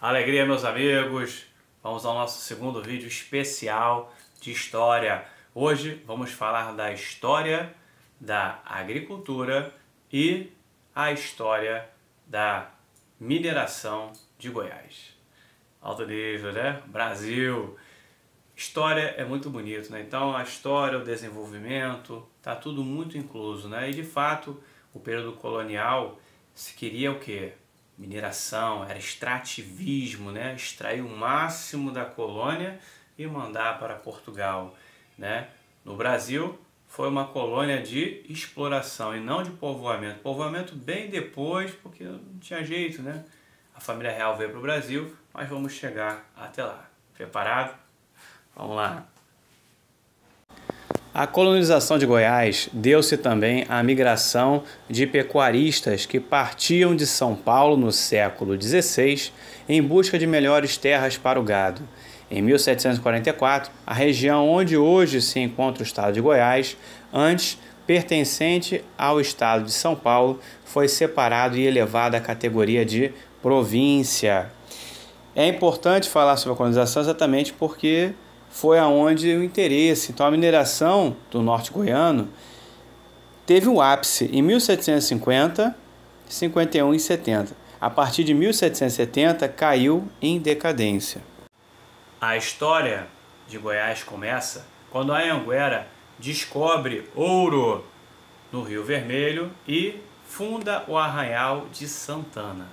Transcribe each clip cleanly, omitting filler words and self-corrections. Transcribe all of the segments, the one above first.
Alegria, meus amigos! Vamos ao nosso segundo vídeo especial de história. Hoje vamos falar da história da agricultura e a história da mineração de Goiás. Alto nível, né? Brasil! História é muito bonito, né? Então a história, o desenvolvimento, tá tudo muito incluso, né? E de fato, o período colonial se queria o quê? Mineração, era extrativismo, né? Extrair o máximo da colônia e mandar para Portugal, né? No Brasil foi uma colônia de exploração e não de povoamento. Povoamento bem depois, porque não tinha jeito, né? A família real veio para o Brasil, mas vamos chegar até lá. Preparado? Vamos lá. A colonização de Goiás deu-se também à migração de pecuaristas que partiam de São Paulo no século XVI em busca de melhores terras para o gado. Em 1744, a região onde hoje se encontra o estado de Goiás, antes pertencente ao estado de São Paulo, foi separado e elevado à categoria de província. É importante falar sobre a colonização exatamente porque foi aonde o interesse. Então a mineração do norte goiano teve um ápice em 1750, 51 e 70. A partir de 1770 caiu em decadência. A história de Goiás começa quando a Anhanguera descobre ouro no Rio Vermelho e funda o Arraial de Santana.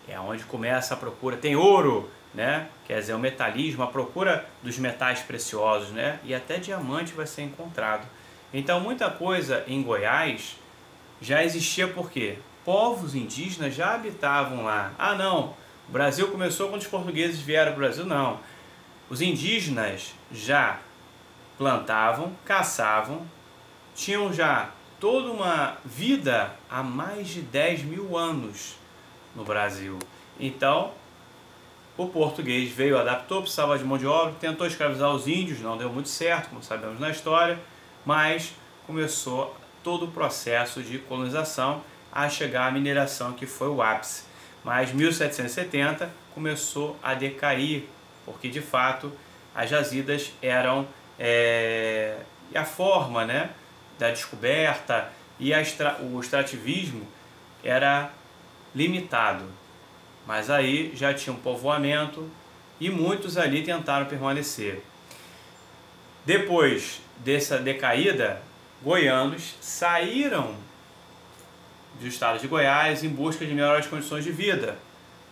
É onde começa a procura. Tem ouro, né? Quer dizer, o metalismo, a procura dos metais preciosos, né? E até diamante vai ser encontrado. Então, muita coisa em Goiás já existia porque povos indígenas já habitavam lá. Ah, não, o Brasil começou quando os portugueses vieram para o Brasil. Não, os indígenas já plantavam, caçavam, tinham já toda uma vida há mais de 10 mil anos no Brasil. Então, o português veio, adaptou, precisava de mão de obra, tentou escravizar os índios, não deu muito certo, como sabemos na história, mas começou todo o processo de colonização a chegar à mineração, que foi o ápice. Mas 1770 começou a decair, porque de fato as jazidas eram a forma, né, da descoberta e o extrativismo era limitado. Mas aí já tinha um povoamento e muitos ali tentaram permanecer. Depois dessa decaída, goianos saíram do estado de Goiás em busca de melhores condições de vida.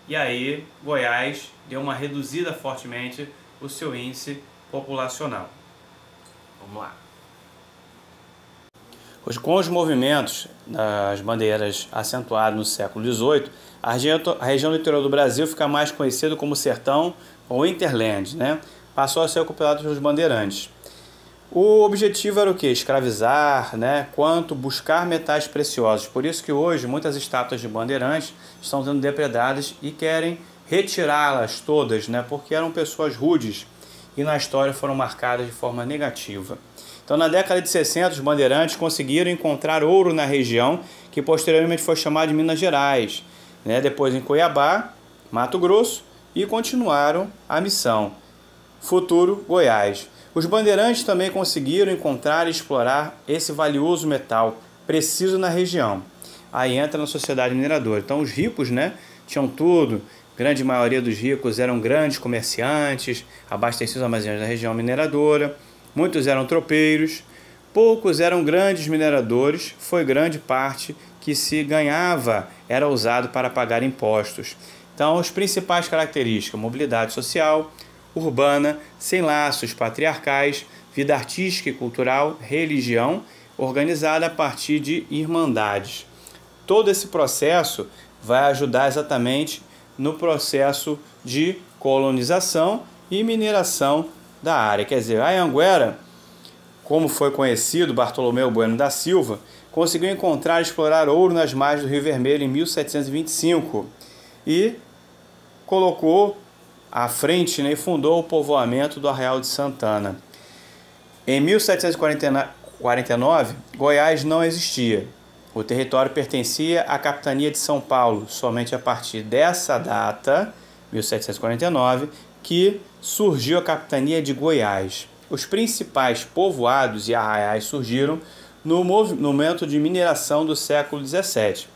E aí Goiás deu uma reduzida fortemente o seu índice populacional. Vamos lá. Com os movimentos das bandeiras acentuados no século XVIII, a região litoral do Brasil fica mais conhecida como sertão ou hinterland, né? Passou a ser ocupada pelos bandeirantes. O objetivo era o quê? Escravizar, né? Quanto buscar metais preciosos. Por isso que hoje muitas estátuas de bandeirantes estão sendo depredadas e querem retirá-las todas, né? Porque eram pessoas rudes e na história foram marcadas de forma negativa. Então, na década de 60, os bandeirantes conseguiram encontrar ouro na região, que posteriormente foi chamada de Minas Gerais, né? Depois em Cuiabá, Mato Grosso, e continuaram a missão. Futuro Goiás. Os bandeirantes também conseguiram encontrar e explorar esse valioso metal preciso na região. Aí entra na sociedade mineradora. Então, os ricos, né, tinham tudo. A grande maioria dos ricos eram grandes comerciantes, abastecidos armazéns da região mineradora. Muitos eram tropeiros, poucos eram grandes mineradores, foi grande parte que se ganhava era usado para pagar impostos. Então, as principais características: mobilidade social, urbana, sem laços patriarcais, vida artística e cultural, religião, organizada a partir de irmandades. Todo esse processo vai ajudar exatamente no processo de colonização e mineração da área. Quer dizer, a Anhanguera, como foi conhecido Bartolomeu Bueno da Silva, conseguiu encontrar e explorar ouro nas margens do Rio Vermelho em 1725 e colocou à frente, né, e fundou o povoamento do Arraial de Santana. Em 1749, Goiás não existia. O território pertencia à capitania de São Paulo. Somente a partir dessa data 1749, que surgiu a capitania de Goiás. Os principais povoados e arraiais surgiram no momento de mineração do século XVII.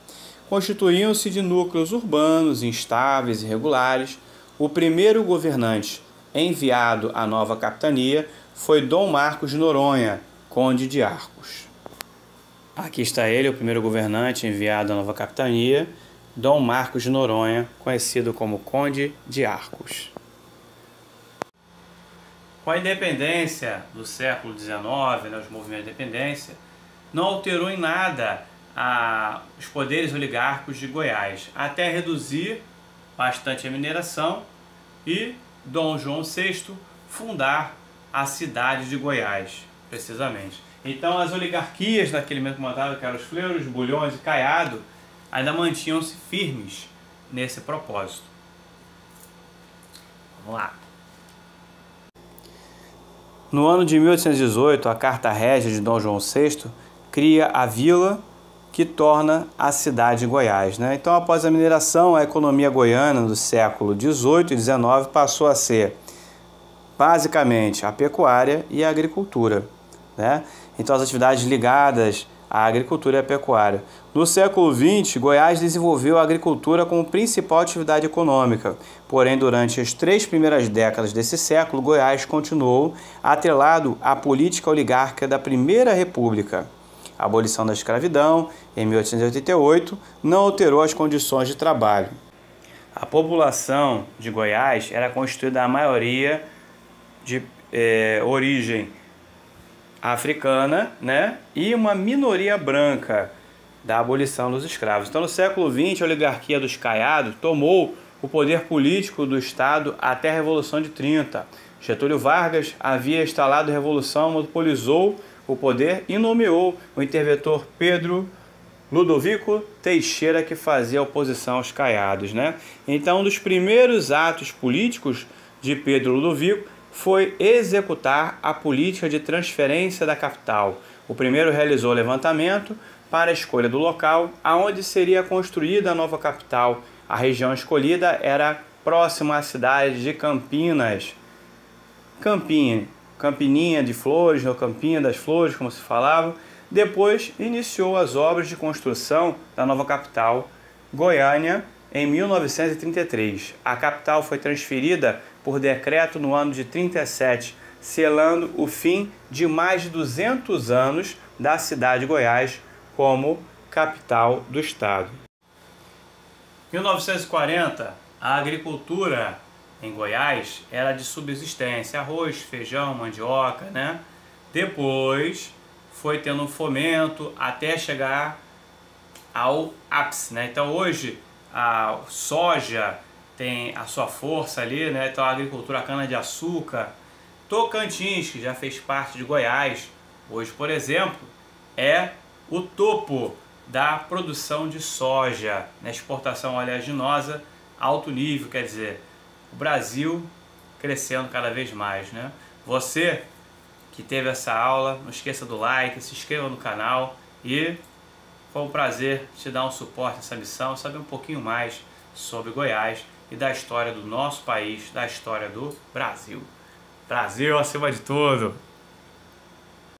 Constituíam-se de núcleos urbanos instáveis e irregulares. O primeiro governante enviado à nova capitania foi Dom Marcos de Noronha, conde de Arcos. Aqui está ele, o primeiro governante enviado à nova capitania, Dom Marcos de Noronha, conhecido como Conde de Arcos. Com a independência do século XIX, os movimentos de independência, não alterou em nada os poderes oligárquicos de Goiás, até reduzir bastante a mineração e Dom João VI fundar a cidade de Goiás, precisamente. Então as oligarquias daquele momento comandado, que eram os Fleuros, Bulhões e Caiado, ainda mantinham-se firmes nesse propósito. Vamos lá. No ano de 1818, a Carta Régia de Dom João VI cria a vila que torna a cidade de Goiás. Então, após a mineração, a economia goiana do século XVIII e XIX passou a ser basicamente a pecuária e a agricultura. Então, as atividades ligadas à agricultura e à pecuária. No século XX, Goiás desenvolveu a agricultura como principal atividade econômica. Porém, durante as 3 primeiras décadas desse século, Goiás continuou atrelado à política oligárquica da Primeira República. A abolição da escravidão, em 1888, não alterou as condições de trabalho. A população de Goiás era constituída, a maioria, de origem africana, e uma minoria branca da abolição dos escravos. Então, no século XX, a oligarquia dos Caiado tomou o poder político do Estado até a Revolução de 30. Getúlio Vargas havia instalado a Revolução, monopolizou o poder e nomeou o interventor Pedro Ludovico Teixeira, que fazia oposição aos Caiados. Então, um dos primeiros atos políticos de Pedro Ludovico foi executar a política de transferência da capital. O primeiro realizou o levantamento para a escolha do local aonde seria construída a nova capital. A região escolhida era próxima à cidade de Campinas. Campininha de Flores, ou Campinha das Flores, como se falava. Depois iniciou as obras de construção da nova capital, Goiânia, em 1933. A capital foi transferida por decreto no ano de 37, selando o fim de mais de 200 anos da cidade de Goiás como capital do estado. Em 1940, a agricultura em Goiás era de subsistência, arroz, feijão, mandioca, Depois foi tendo um fomento até chegar ao ápice, Então hoje a soja tem a sua força ali, Então a agricultura, a cana-de-açúcar. Tocantins, que já fez parte de Goiás, hoje, por exemplo, é o topo da produção de soja, exportação oleaginosa alto nível, quer dizer, o Brasil crescendo cada vez mais, Você que teve essa aula, não esqueça do like, se inscreva no canal e foi um prazer te dar um suporte nessa missão, saber um pouquinho mais sobre Goiás e da história do nosso país, da história do Brasil. Brasil acima de tudo!